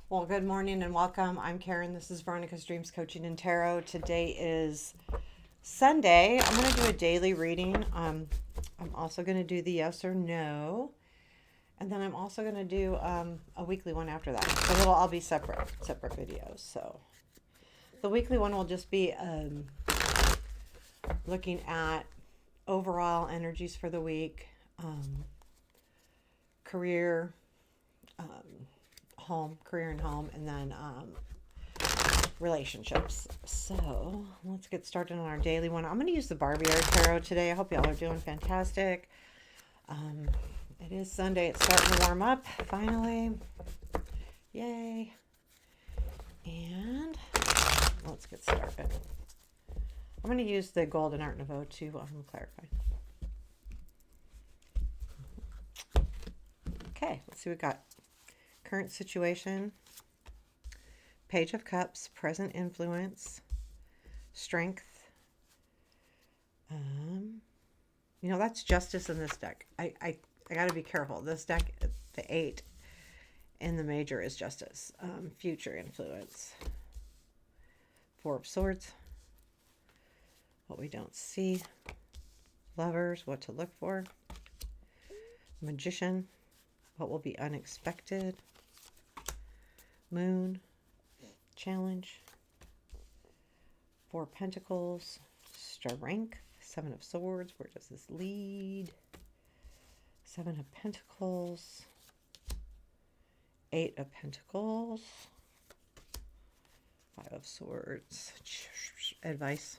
Well, good morning and welcome. I'm Karen. This is Veronica's Dreams Coaching and Tarot. Today is Sunday. I'm going to do a daily reading. I'm also going to do the yes or no. And then I'm also going to do a weekly one after that. So it'll all be separate videos. So the weekly one will just be looking at overall energies for the week, career, career and home, and then relationships. So let's get started on our daily one. I'm going to use the Barbieri tarot today. I hope y'all are doing fantastic. It is Sunday. It's starting to warm up finally. Yay. And let's get started. I'm going to use the Golden Art Nouveau to clarify. Okay, let's see what we got. Current situation, Page of Cups, present influence, strength. That's justice in this deck. I got to be careful. This deck, the 8 in the major is justice. Future influence. 4 of Swords. What we don't see. Lovers, what to look for. Magician, what will be unexpected. Moon, challenge. 4 Pentacles, strength. 7 of Swords, where does this lead? 7 of Pentacles. 8 of Pentacles. 5 of Swords. Advice.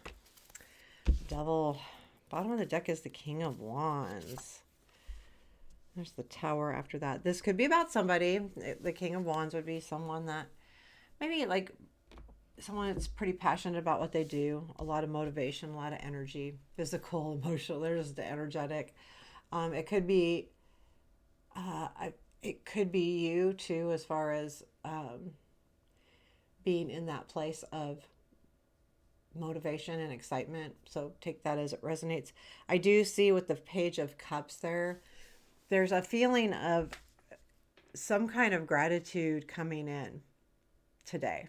Devil. Bottom of the deck is the King of Wands. There's the Tower after that. This could be about somebody. The King of Wands would be someone that maybe like someone that's pretty passionate about what they do. A lot of motivation, a lot of energy, physical, emotional. There's the energetic. It could be you too, as far as being in that place of motivation and excitement. So take that as it resonates. I do see with the Page of Cups there's a feeling of some kind of gratitude coming in today.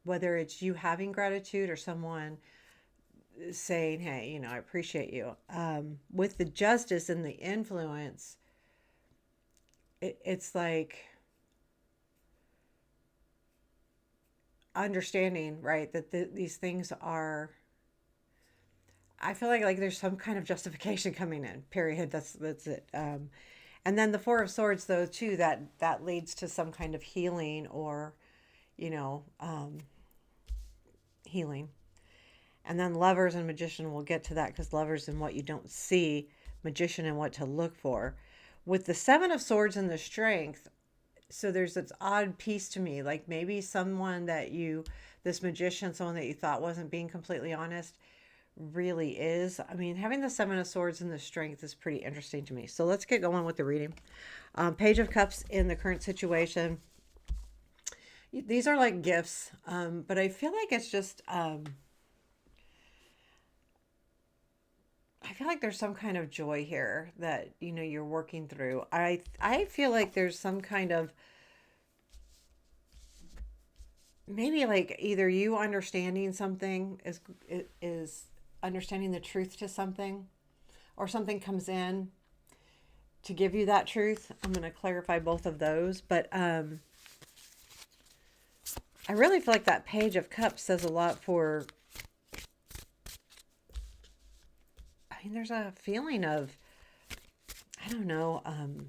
Whether it's you having gratitude or someone saying, hey, I appreciate you. With the justice and the influence, it's like understanding, right, that these things are, I feel like there's some kind of justification coming in, period. That's it. And then the 4 of Swords, though, too, that leads to some kind of healing or, healing. And then Lovers and Magician, we'll get to that, because Lovers and what you don't see, Magician and what to look for. With the 7 of Swords and the strength, so there's this odd piece to me, like maybe someone that this magician, someone that you thought wasn't being completely honest, really is. I mean, having the 7 of Swords and the strength is pretty interesting to me. So let's get going with the reading. Page of Cups in the current situation. These are like gifts, but I feel like it's just, I feel like there's some kind of joy here that, you're working through. I feel like there's some kind of, maybe like either you understanding something is understanding the truth to something, or something comes in to give you that truth. I'm going to clarify both of those, but I really feel like that Page of Cups says a lot for, I mean, there's a feeling of, I don't know, kind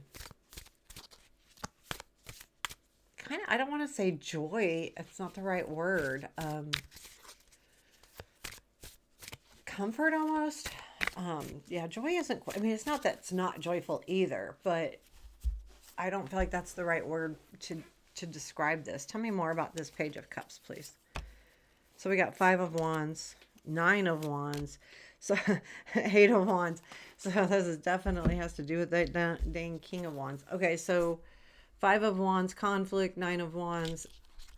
of, I don't want to say joy. It's not the right word. Comfort almost. Yeah, joy isn't, I mean, it's not that it's not joyful either, but I don't feel like that's the right word to describe this. Tell me more about this Page of Cups, please. So we got 5 of Wands, 9 of Wands, so 8 of Wands. So this definitely has to do with that dang King of Wands. Okay, so 5 of Wands, conflict, 9 of Wands,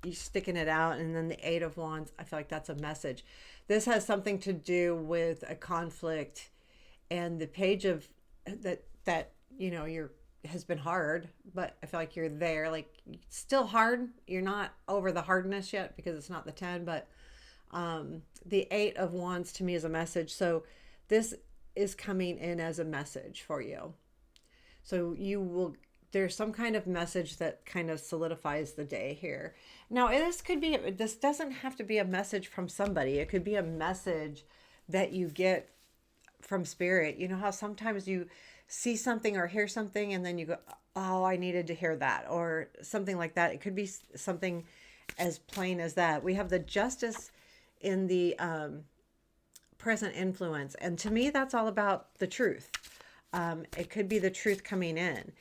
you sticking it out, and then the 8 of Wands. I feel like that's a message. This has something to do with a conflict, and the page of that you're has been hard, but I feel like you're there. Like, it's still hard. You're not over the hardness yet because it's not the 10, but the 8 of Wands to me is a message. So this is coming in as a message for you. So you will, there's some kind of message that kind of solidifies the day here. Now, this doesn't have to be a message from somebody. It could be a message that you get from spirit. You know how sometimes you see something or hear something and then you go, oh, I needed to hear that, or something like that. It could be something as plain as that. We have the Justice in the present influence. And to me, that's all about the truth. It could be the truth coming in.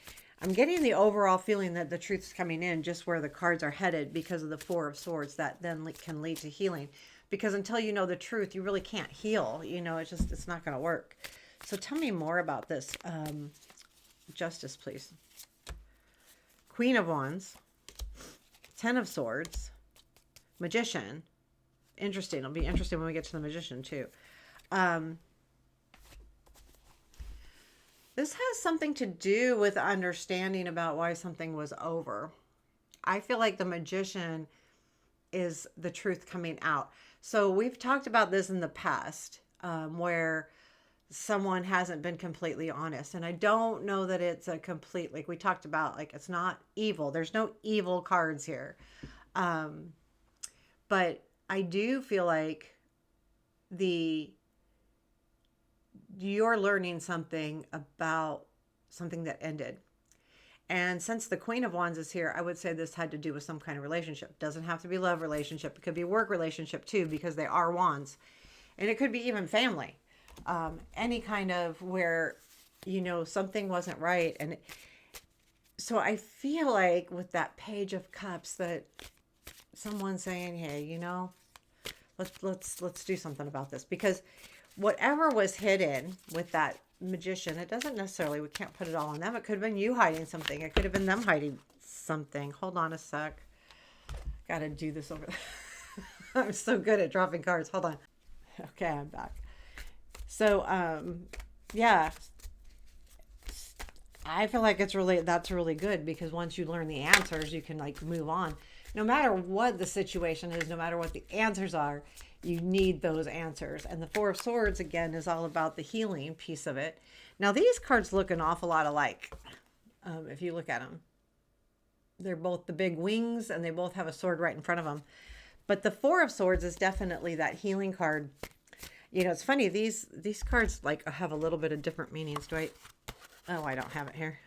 I'm getting the overall feeling that the truth is coming in just where the cards are headed because of the Four of Swords. That then can lead to healing. Because until you know the truth, you really can't heal. It's not going to work. So tell me more about this. Justice, please. Queen of Wands. 10 of Swords. Magician. Interesting. It'll be interesting when we get to the Magician too. This has something to do with understanding about why something was over. I feel like the Magician is the truth coming out. So we've talked about this in the past, where someone hasn't been completely honest. And I don't know that it's a complete, like we talked about, like it's not evil. There's no evil cards here. But I do feel like you're learning something about something that ended. And since the Queen of Wands is here, I would say this had to do with some kind of relationship. Doesn't have to be love relationship. It could be work relationship too, because they are wands. And it could be even family. Any kind of where, something wasn't right. And so I feel like with that Page of Cups that someone's saying, hey, let's do something about this. Because whatever was hidden with that Magician, it doesn't necessarily, we can't put it all on them. It could have been you hiding something. It could have been them hiding something. Hold on a sec. Got to do this over. I'm so good at dropping cards. Hold on. Okay, I'm back. So, yeah, I feel like that's really good because once you learn the answers, you can like move on. No matter what the situation is, no matter what the answers are, you need those answers. And the Four of Swords, again, is all about the healing piece of it. Now, these cards look an awful lot alike. If you look at them, they're both the big wings and they both have a sword right in front of them. But the Four of Swords is definitely that healing card. It's funny. These cards like have a little bit of different meanings. Oh, I don't have it here.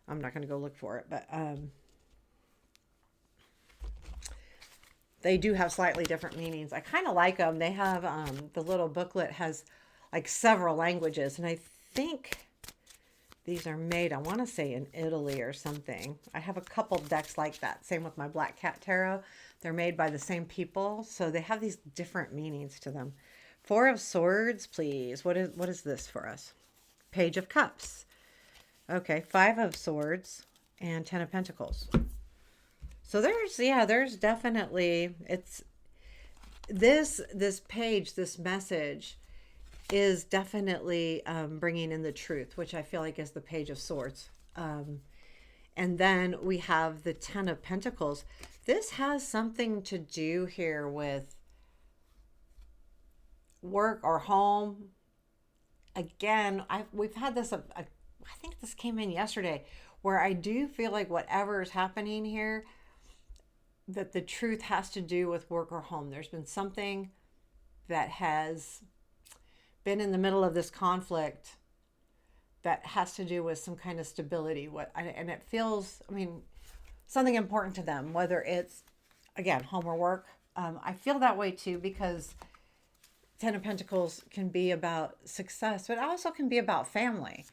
I'm not going to go look for it, but they do have slightly different meanings. I kind of like them. They have the little booklet has like several languages, and I think these are made, I want to say in Italy or something. I have a couple decks like that. Same with my Black Cat Tarot. They're made by the same people, so they have these different meanings to them. Four of Swords, please. What is this for us? Page of Cups. Okay, Five of Swords and 10 of Pentacles. So there's definitely, it's this page, this message is definitely bringing in the truth, which I feel like is the Page of Swords. And then we have the 10 of Pentacles. This has something to do here with work or home. Again, we've had this, I think this came in yesterday, where I do feel like whatever is happening here, that the truth has to do with work or home. There's been something that has been in the middle of this conflict that has to do with some kind of stability. And it feels, something important to them, whether it's, again, home or work. I feel that way too, because 10 of Pentacles can be about success, but it also can be about family.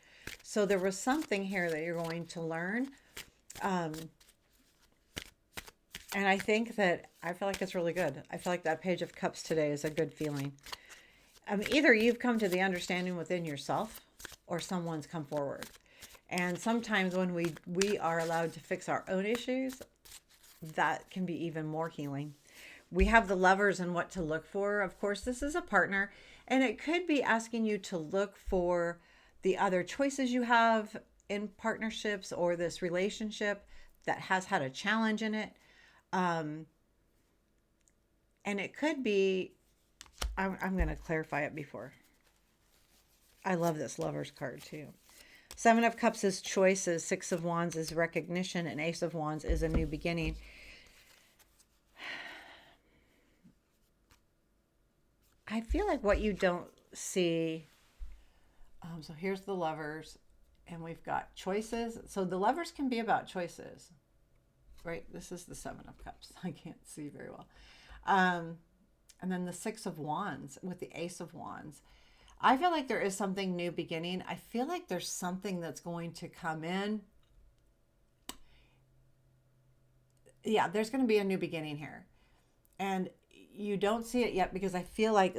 So there was something here that you're going to learn. And I think that, I feel like it's really good. I feel like that Page of Cups today is a good feeling. Either you've come to the understanding within yourself or someone's come forward. And sometimes when we are allowed to fix our own issues, that can be even more healing. We have the Lovers and what to look for. Of course, this is a partner, and it could be asking you to look for the other choices you have in partnerships or this relationship that has had a challenge in it. Um, and it could be, I'm going to clarify it before. I love this Lover's card too. Seven of Cups is choices. Six of Wands is recognition. And Ace of Wands is a new beginning. I feel like what you don't see. So here's the Lovers. And we've got choices. So the Lovers can be about choices. Right? This is the Seven of Cups. I can't see very well. And then the Six of Wands with the Ace of Wands. I feel like there is something new beginning. I feel like there's something that's going to come in. Yeah, there's going to be a new beginning here. And you don't see it yet because I feel like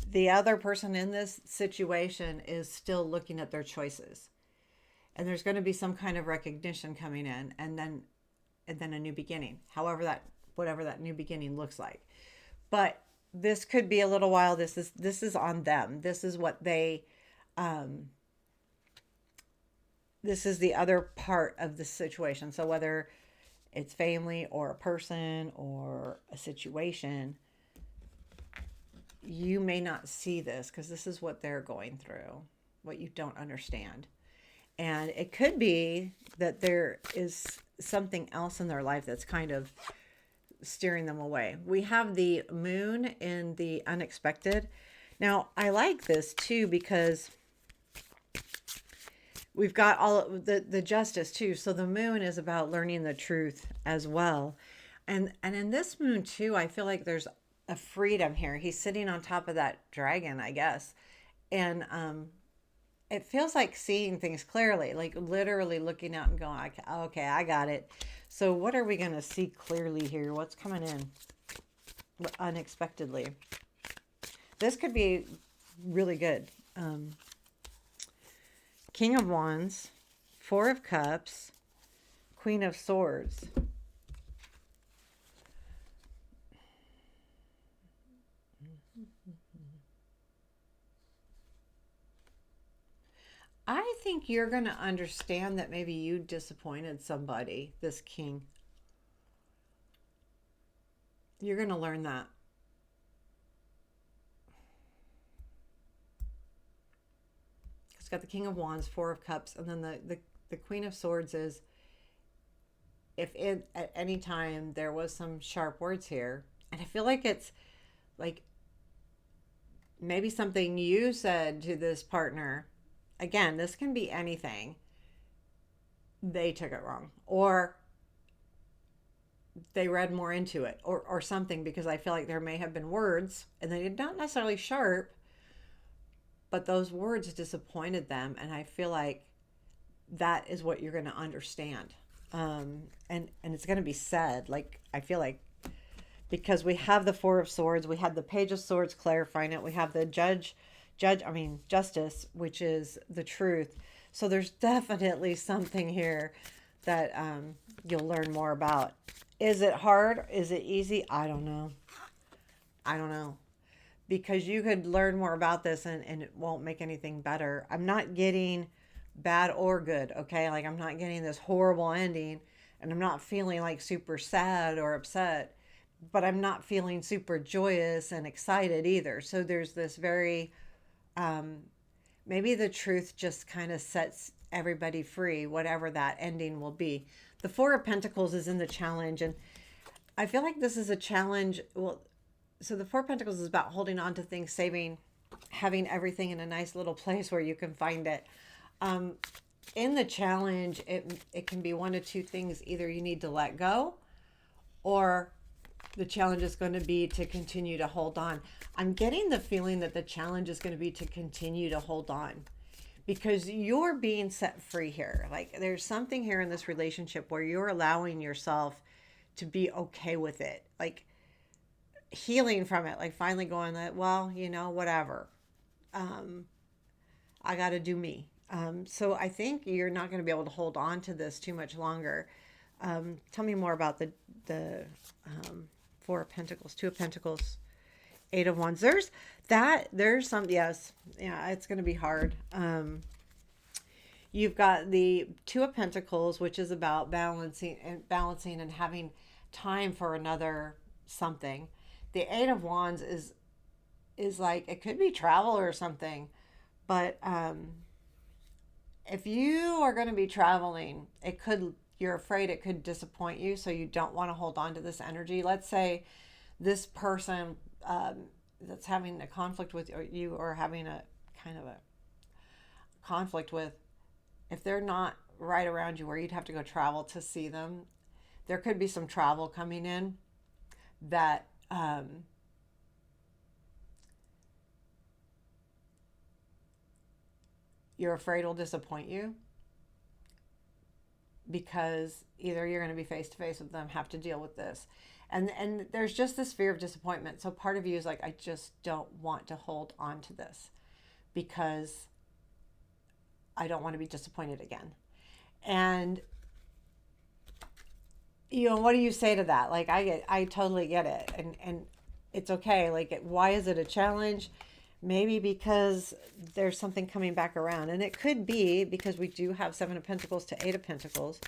the other person in this situation is still looking at their choices. And there's going to be some kind of recognition coming in, and then a new beginning. Whatever that new beginning looks like. But this could be a little while. This is on them. This is what they this is the other part of the situation. So whether it's family or a person or a situation, you may not see this because this is what they're going through, what you don't understand. And it could be that there is something else in their life that's kind of steering them away. We have the moon in the unexpected. Now, I like this too because we've got all of the justice too. So the moon is about learning the truth as well. And in this moon too, I feel like there's a freedom here. He's sitting on top of that dragon, I guess. And it feels like seeing things clearly, like literally looking out and going, okay, I got it. So what are we going to see clearly here? What's coming in unexpectedly? This could be really good. King of Wands, Four of Cups, Queen of Swords. I think you're going to understand that maybe you disappointed somebody, this king. You're going to learn that. It's got the King of Wands, Four of Cups, and then the Queen of Swords is if at any time there was some sharp words here. And I feel like it's like maybe something you said to this partner. Again, this can be anything. They took it wrong. Or they read more into it or something, because I feel like there may have been words and they did not necessarily sharp, but those words disappointed them. And I feel like that is what you're going to understand. And it's going to be said, like, I feel like, because we have the Four of Swords, we have the Page of Swords clarifying it, we have the justice, which is the truth. So there's definitely something here that you'll learn more about. Is it hard? Is it easy? I don't know. Because you could learn more about this and it won't make anything better. I'm not getting bad or good, okay? Like, I'm not getting this horrible ending, and I'm not feeling like super sad or upset, but I'm not feeling super joyous and excited either. So there's this very maybe the truth just kind of sets everybody free, whatever that ending will be. The Four of Pentacles is in the challenge, and I feel like this is a challenge. Well, so the Four of Pentacles is about holding on to things, saving, having everything in a nice little place where you can find it. In the challenge, it can be one of two things. Either you need to let go, or the challenge is going to be to continue to hold on. I'm getting the feeling that the challenge is going to be to continue to hold on, because you're being set free here. Like, there's something here in this relationship where you're allowing yourself to be okay with it, like healing from it, like finally going that, well, whatever. I got to do me. So I think you're not going to be able to hold on to this too much longer. Tell me more about the Four of Pentacles, Two of Pentacles, Eight of Wands. There's some, yes. Yeah, it's going to be hard. You've got the Two of Pentacles, which is about balancing and having time for another something. The Eight of Wands is like it could be travel or something, but if you are going to be traveling, you're afraid it could disappoint you, so you don't want to hold on to this energy. Let's say this person that's having a conflict with you, or having a kind of a conflict with, if they're not right around you where you'd have to go travel to see them, there could be some travel coming in that you're afraid will disappoint you, because either you're going to be face to face with them, have to deal with this, and there's just this fear of disappointment. So part of you is like, I just don't want to hold on to this because I don't want to be disappointed again. And what do you say to that? Like, I totally get it, and it's okay. Like, why is it a challenge? Maybe because there's something coming back around, and it could be because we do have Seven of Pentacles to Eight of Pentacles,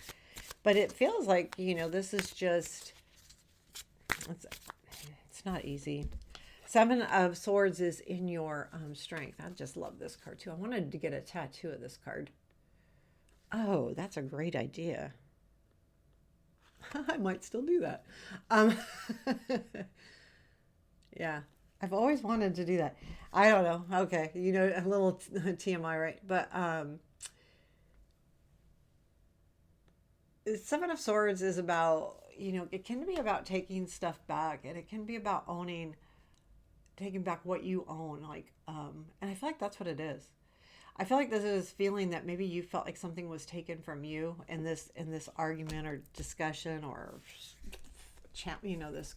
but it feels like, this is just, it's not easy. Seven of Swords is in your strength. I just love this card too. I wanted to get a tattoo of this card. Oh, that's a great idea. I might still do that. Um, yeah, I've always wanted to do that. I don't know. Okay, a little TMI, right? But Seven of Swords is about, it can be about taking stuff back, and it can be about taking back what you own. Like, and I feel like that's what it is. I feel like this is feeling that maybe you felt like something was taken from you in this argument or discussion, or this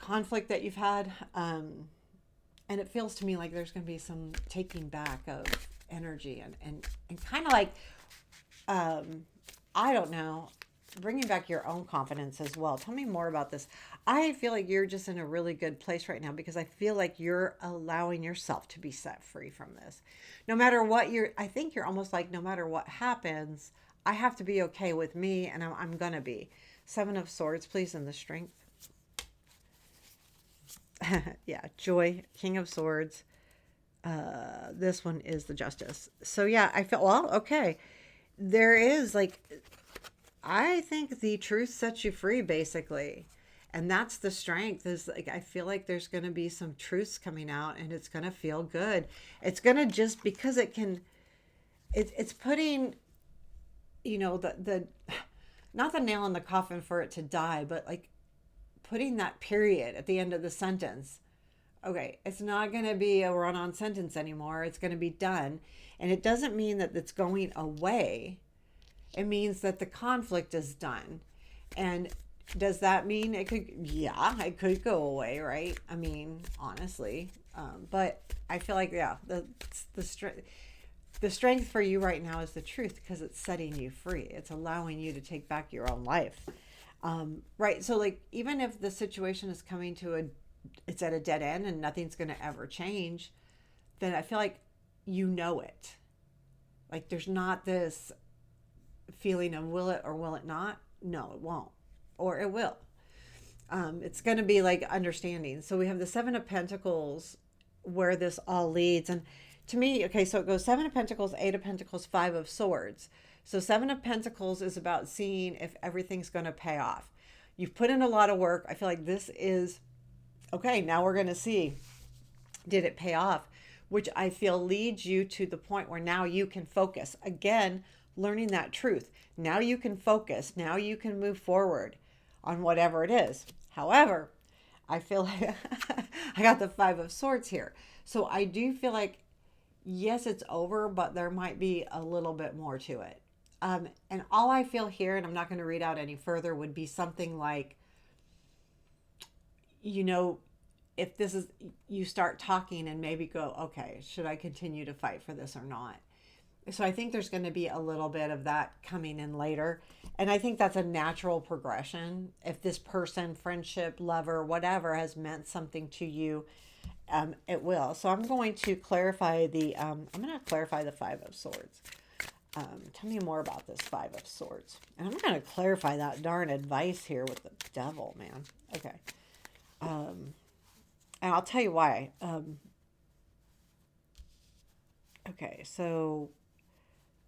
conflict that you've had. And it feels to me like there's going to be some taking back of energy, and kind of like, I don't know, bringing back your own confidence as well. Tell me more about this. I feel like you're just in a really good place right now, because I feel like you're allowing yourself to be set free from this. No matter what I think you're almost like, no matter what happens, I have to be okay with me, and I'm going to be. Seven of Swords, please, in the strength. Yeah, Joy, King of Swords. This one is the Justice. So yeah, I felt, well, okay. There is like, I think the truth sets you free, basically. And that's the strength, is like, I feel like there's going to be some truths coming out, and it's going to feel good. It's going to, just because it's putting, the not the nail in the coffin for it to die, but like putting that period at the end of the sentence. Okay, it's not going to be a run-on sentence anymore. It's going to be done. And it doesn't mean that it's going away. It means that the conflict is done. And does that mean it could, yeah, it could go away, right? I mean, honestly. But I feel like, yeah, the strength for you right now is the truth, because it's setting you free. It's allowing you to take back your own life. Right. So like, even if the situation is coming to it's at a dead end and nothing's going to ever change, then I feel like it. Like, there's not this feeling of will it or will it not? No, it won't. Or it will. It's going to be like understanding. So we have the Seven of Pentacles, where this all leads. And to me, okay, so it goes Seven of Pentacles, Eight of Pentacles, Five of Swords. So Seven of Pentacles is about seeing if everything's going to pay off. You've put in a lot of work. I feel like this is, okay, now we're going to see, did it pay off? Which I feel leads you to the point where now you can focus. Again, learning that truth. Now you can focus. Now you can move forward on whatever it is. However, I feel like I got the Five of Swords here. So I do feel like, yes, it's over, but there might be a little bit more to it. And all I feel here, and I'm not going to read out any further, would be something like, if this is, you start talking and maybe go, okay, should I continue to fight for this or not? So I think there's going to be a little bit of that coming in later. And I think that's a natural progression. If this person, friendship, lover, whatever, has meant something to you, It will. So I'm going to clarify I'm going to clarify the Five of Swords. Tell me more about this Five of Swords. And I'm going to clarify that darn advice here with the devil, man. Okay. And I'll tell you why. Okay, so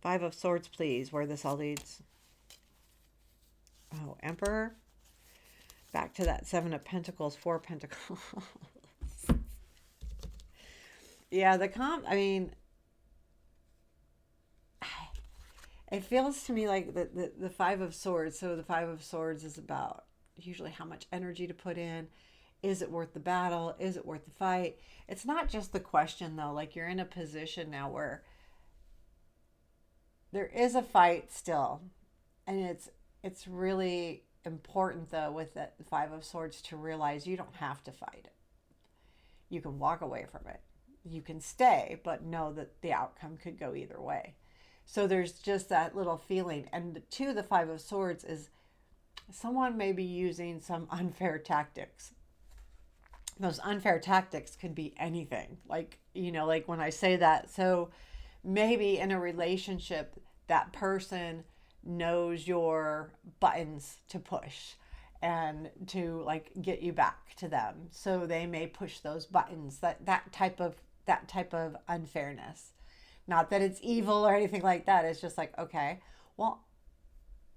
Five of Swords, please, where this all leads. Oh, Emperor. Back to that Seven of Pentacles, Four of Pentacles. Yeah, I mean, it feels to me like the Five of Swords. So the Five of Swords is about usually how much energy to put in. Is it worth the battle? Is it worth the fight? It's not just the question, though. Like, you're in a position now where there is a fight still. And it's really important, though, with the Five of Swords to realize you don't have to fight it. You can walk away from it. You can stay, but know that the outcome could go either way. So there's just that little feeling. And the Five of Swords is someone may be using some unfair tactics. Those unfair tactics could be anything. Like, like when I say that. So maybe in a relationship, that person knows your buttons to push and to like get you back to them. So they may push those buttons, that type of unfairness. Not that it's evil or anything like that. It's just like, okay, well,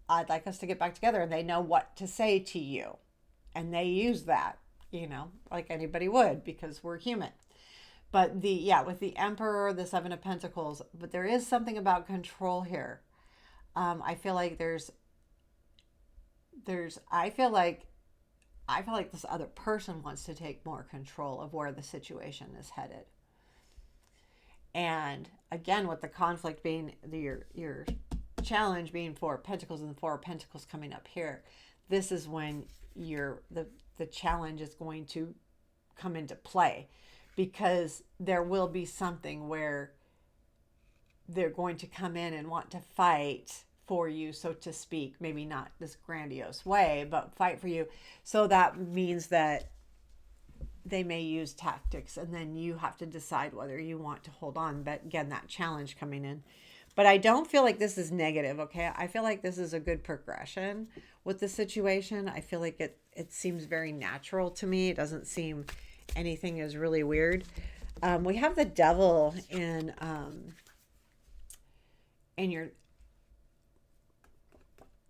I'd like us to get back together, and they know what to say to you. And they use that, like anybody would, because we're human. But with the Emperor, the Seven of Pentacles, but there is something about control here. I feel like I feel like this other person wants to take more control of where the situation is headed. And again, with the conflict being your challenge being Four of Pentacles and the Four of Pentacles coming up here, this is when the challenge is going to come into play, because there will be something where they're going to come in and want to fight for you, so to speak. Maybe not this grandiose way, but fight for you. So that means that they may use tactics, and then you have to decide whether you want to hold on. But again, that challenge coming in. But I don't feel like this is negative, okay? I feel like this is a good progression with the situation. I feel like it seems very natural to me. It doesn't seem anything is really weird. We have the devil in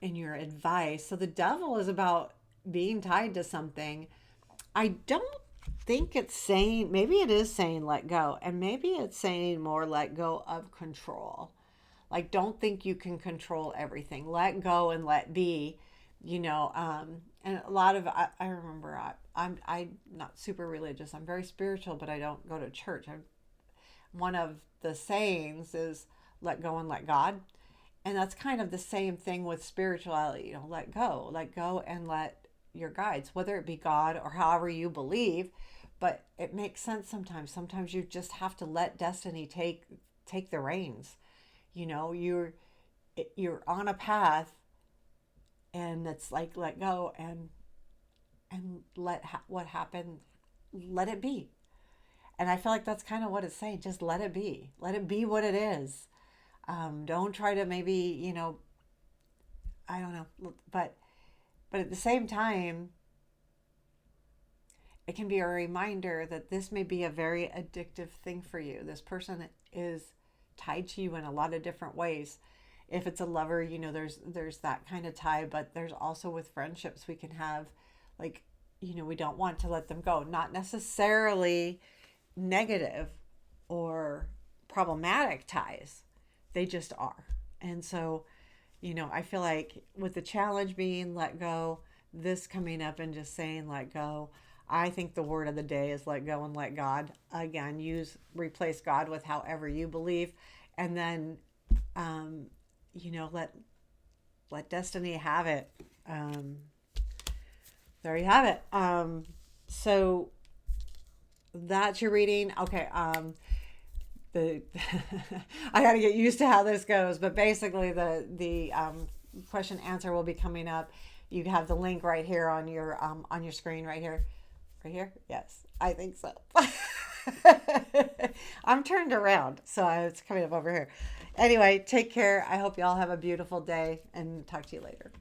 your advice. So the devil is about being tied to something. I don't think it's saying, maybe it is saying let go, and maybe it's saying more let go of control. Like, don't think you can control everything. Let go and let be, and a lot of, I remember, I'm not super religious. I'm very spiritual, but I don't go to church. One of the sayings is let go and let God. And that's kind of the same thing with spirituality, let go and let your guides, whether it be God or however you believe. But it makes sense sometimes. Sometimes you just have to let destiny take the reins. You're on a path, and it's like let go and what happened, let it be. And I feel like that's kind of what it's saying. Just let it be. Let it be what it is. Don't try to maybe, I don't know, but at the same time, it can be a reminder that this may be a very addictive thing for you. This person is tied to you in a lot of different ways. If it's a lover, there's that kind of tie, but there's also with friendships we can have, like, we don't want to let them go. Not necessarily negative or problematic ties. They just are. And so, I feel like with the challenge being let go, this coming up and just saying let go, I think the word of the day is let go and let God. Again, replace God with however you believe, and then, let destiny have it. There you have it. So that's your reading. Okay. I got to get used to how this goes, but basically the question answer will be coming up. You have the link right here on your screen right here. Right here? Yes, I think so. I'm turned around, so it's coming up over here. Anyway, take care. I hope you all have a beautiful day and talk to you later.